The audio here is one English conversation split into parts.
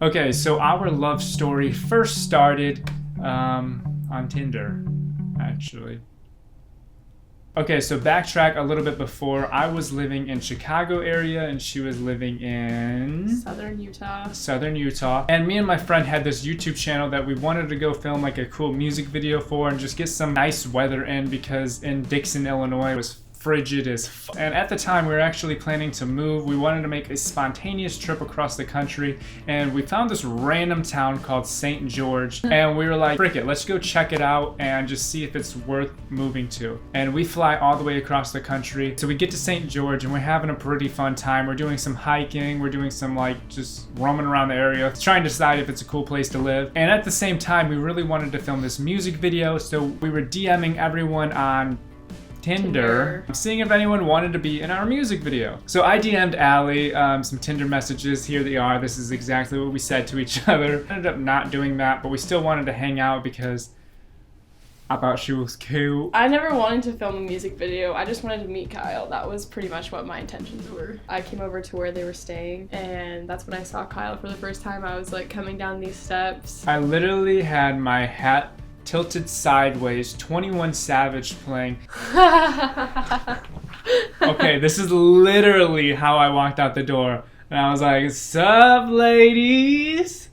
Okay, so our love story first started on Tinder, actually. Okay, so backtrack a little bit before. I was living in Chicago area and she was living in Southern Utah. Southern Utah. And me and my friend had this YouTube channel that we wanted to go film like a cool music video for and just get some nice weather in because in Dixon, Illinois it was frigid as f. And at the time we were actually planning to move. We wanted to make a spontaneous trip across the country and we found this random town called St. George and we were like, frick it, let's go check it out and just see if it's worth moving to. And we fly all the way across the country. So we get to St. George and we're having a pretty fun time. We're doing some hiking, we're doing some like just roaming around the area, trying to decide if it's a cool place to live. And at the same time, we really wanted to film this music video, so we were DMing everyone on Tinder, seeing if anyone wanted to be in our music video. So I DM'd Allie some Tinder messages. Here they are. This is exactly what we said to each other. Ended up not doing that, but we still wanted to hang out because I thought she was cute. I never wanted to film a music video. I just wanted to meet Kyle. That was pretty much what my intentions were. I came over to where they were staying and that's when I saw Kyle for the first time. I was like coming down these steps. I literally had my hat tilted sideways, 21 Savage playing. Okay, this is literally how I walked out the door. And I was like, sup, ladies?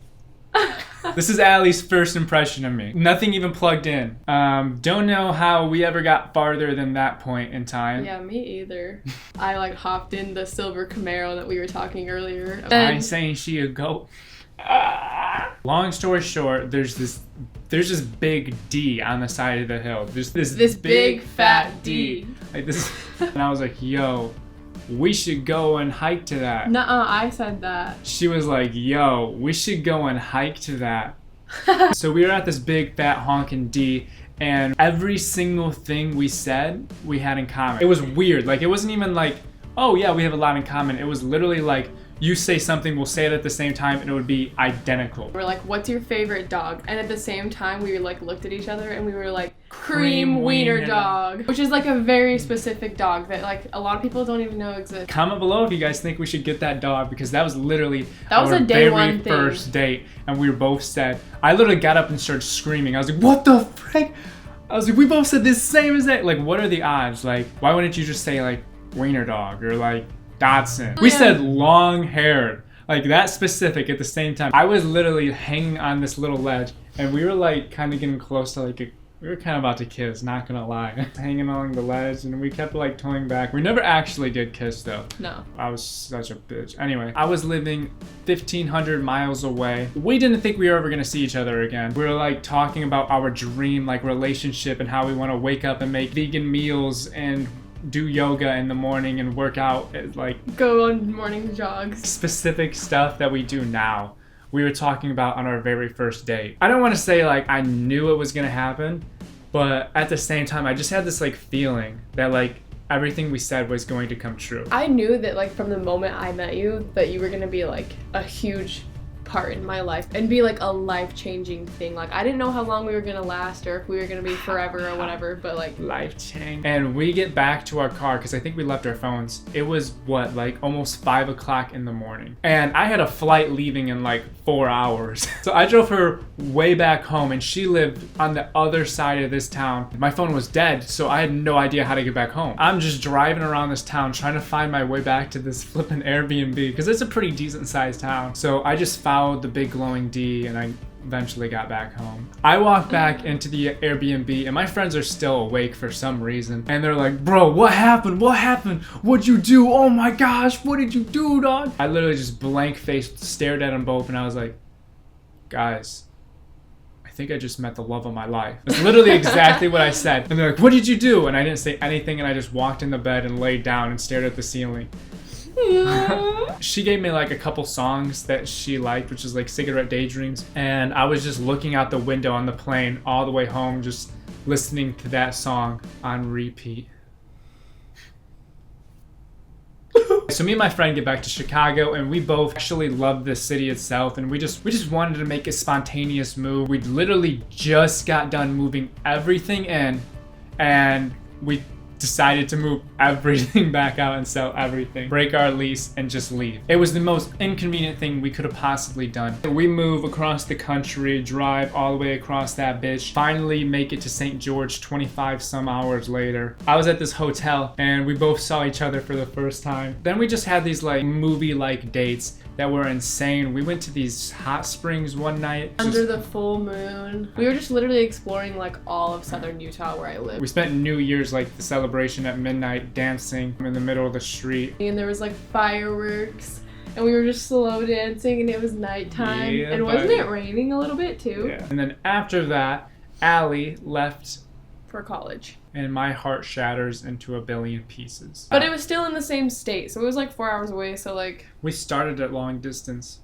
This is Allie's first impression of me. Nothing even plugged in. Don't know how we ever got farther than that point in time. Yeah, me either. I like hopped in the silver Camaro that we were talking earlier. I ain't saying she a goat. Long story short, there's this big D on the side of the hill. There's this big fat D. Like this, and I was like, yo, we should go and hike to that. Nuh-uh, I said that. She was like, yo, we should go and hike to that. So we were at this big fat honking D, and every single thing we said, we had in common. It was weird. Like, it wasn't even like, oh yeah, we have a lot in common. It was literally like, you say something, we'll say it at the same time, and it would be identical. We're like, what's your favorite dog? And at the same time, we like looked at each other and we were like, cream wiener dog. Which is like a very specific dog that like a lot of people don't even know exists. Comment below if you guys think we should get that dog because that was literally our a day very one thing. first date. And we were both said, I literally got up and started screaming. I was like, what the frick? I was like, we both said the same as that. Like, what are the odds? Like, why wouldn't you just say like wiener dog or like Dotson? We said long-haired, like that specific at the same time. I was literally hanging on this little ledge and we were like kind of getting close to like we were kind of about to kiss, not gonna lie. Hanging along the ledge and we kept like toying back. We never actually did kiss though. No. I was such a bitch. Anyway, I was living 1,500 miles away. We didn't think we were ever gonna see each other again. We were like talking about our dream like relationship and how we want to wake up and make vegan meals and do yoga in the morning and work out, like go on morning jogs. Specific stuff that we do now. We were talking about on our very first date. I don't want to say like I knew it was gonna happen, but at the same time I just had this like feeling that like everything we said was going to come true. I knew that like from the moment I met you that you were gonna be like a huge part in my life and be like a life-changing thing. Like I didn't know how long we were gonna last or if we were gonna be forever or whatever, but like life-changing. And we get back to our car because I think we left our phones. It was what, like almost 5 o'clock in the morning, and I had a flight leaving in like 4 hours. So I drove her way back home and she lived on the other side of this town. My phone was dead, so I had no idea how to get back home. I'm just driving around this town trying to find my way back to this flipping Airbnb because it's a pretty decent sized town. So I just followed the big glowing D and I eventually got back home. I walked back into the Airbnb and my friends are still awake for some reason and they're like, bro, what happened? What happened? What'd you do? Oh my gosh, what did you do, dog? I literally just blank faced stared at them both and I was like, guys, I think I just met the love of my life. That's literally exactly what I said. And they're like, what did you do? And I didn't say anything and I just walked in the bed and laid down and stared at the ceiling. She gave me like a couple songs that she liked, which is like Cigarette Daydreams, and I was just looking out the window on the plane all the way home just listening to that song on repeat. So me and my friend get back to Chicago and we both actually love the city itself and we just wanted to make a spontaneous move. We literally just got done moving everything in and we decided to move everything back out and sell everything, break our lease, and just leave. It was the most inconvenient thing we could have possibly done. We move across the country, drive all the way across that bitch, finally make it to St. George 25 some hours later. I was at this hotel and we both saw each other for the first time. Then we just had these like movie-like dates that were insane. We went to these hot springs one night. Under the full moon. We were just literally exploring like all of southern Utah where I live. We spent New Year's, like the celebration at midnight, dancing in the middle of the street. And there was like fireworks. And we were just slow dancing and it was nighttime. Yeah, and wasn't it raining a little bit too? Yeah. And then after that, Allie left for college. And my heart shatters into a billion pieces. But it was still in the same state, so it was like 4 hours away, so like... We started at long distance.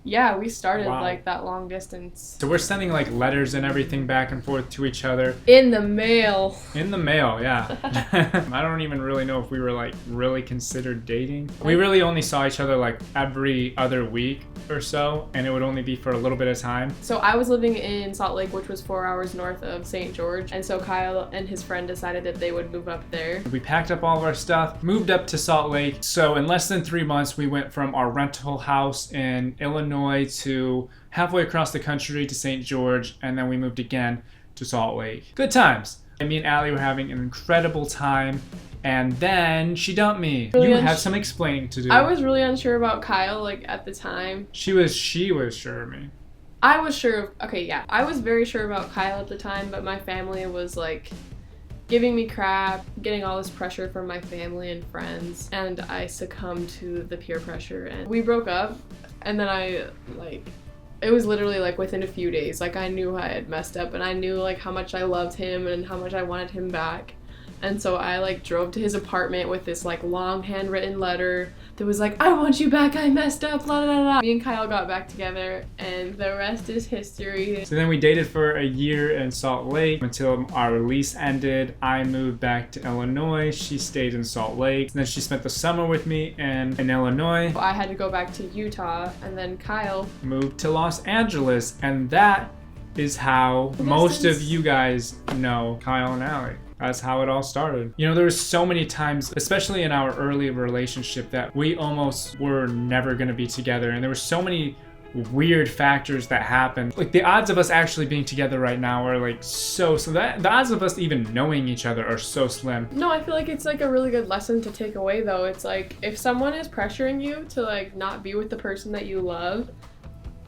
Yeah, we started Wow. like that long distance. So we're sending like letters and everything back and forth to each other. In the mail. In the mail, yeah. I don't even really know if we were like really considered dating. We really only saw each other like every other week or so, and it would only be for a little bit of time. So I was living in Salt Lake, which was 4 hours north of St. George, and so Kyle and his friend decided that they would move up there. We packed up all of our stuff, moved up to Salt Lake. So in less than 3 months, we went from our rental house in Illinois to halfway across the country to St. George, and then we moved again to Salt Lake. Good times. Me and Allie were having an incredible time, and then she dumped me. Really you have some explaining to do. I was really unsure about Kyle, like, at the time. She was sure of me. I was sure of, okay, yeah. I was very sure about Kyle at the time, but my family was, like, giving me crap, getting all this pressure from my family and friends, and I succumbed to the peer pressure, and we broke up, and then it was literally, like, within a few days. Like, I knew I had messed up, and I knew, like, how much I loved him and how much I wanted him back. And so I, like, drove to his apartment with this, like, long handwritten letter that was like, I want you back, I messed up, la la la. Me and Kyle got back together, and the rest is history. So then we dated for a year in Salt Lake until our lease ended. I moved back to Illinois. She stayed in Salt Lake. And then she spent the summer with me in Illinois. I had to go back to Utah, and then Kyle moved to Los Angeles, and that is how most of you guys know Kyle and Allie. That's how it all started. You know, there was so many times, especially in our early relationship, that we almost were never gonna be together. And there were so many weird factors that happened. Like the odds of us actually being together right now are like so that the odds of us even knowing each other are so slim. No, I feel like it's like a really good lesson to take away though. It's like if someone is pressuring you to like not be with the person that you love,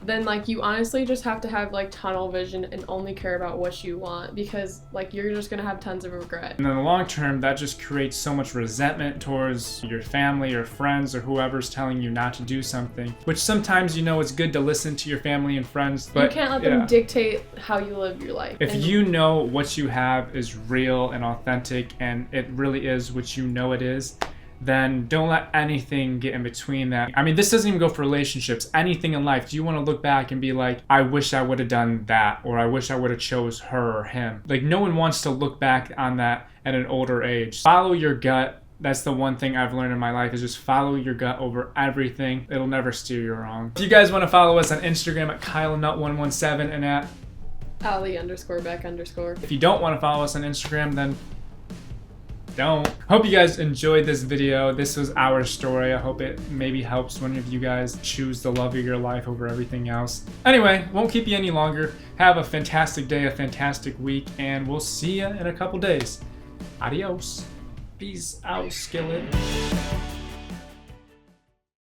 then like you honestly just have to have like tunnel vision and only care about what you want, because like you're just gonna have tons of regret. And in the long term, that just creates so much resentment towards your family or friends or whoever's telling you not to do something, which sometimes, you know, it's good to listen to your family and friends, but you can't let them dictate how you live your life. If you know what you have is real and authentic and it really is what you know it is, then don't let anything get in between that. I mean, this doesn't even go for relationships. Anything in life. Do you want to look back and be like, I wish I would have done that, or I wish I would have chose her or him? Like, no one wants to look back on that at an older age. Follow your gut. That's the one thing I've learned in my life, is just follow your gut over everything. It'll never steer you wrong. If you guys want to follow us on Instagram at KyleNutt117 and at Allie_Beck_. If you don't want to follow us on Instagram, then don't. Hope you guys enjoyed this video. This was our story. I hope it maybe helps one of you guys choose the love of your life over everything else. Anyway, won't keep you any longer. Have a fantastic day, a fantastic week, and we'll see you in a couple days. Adios. Peace out, Skillet.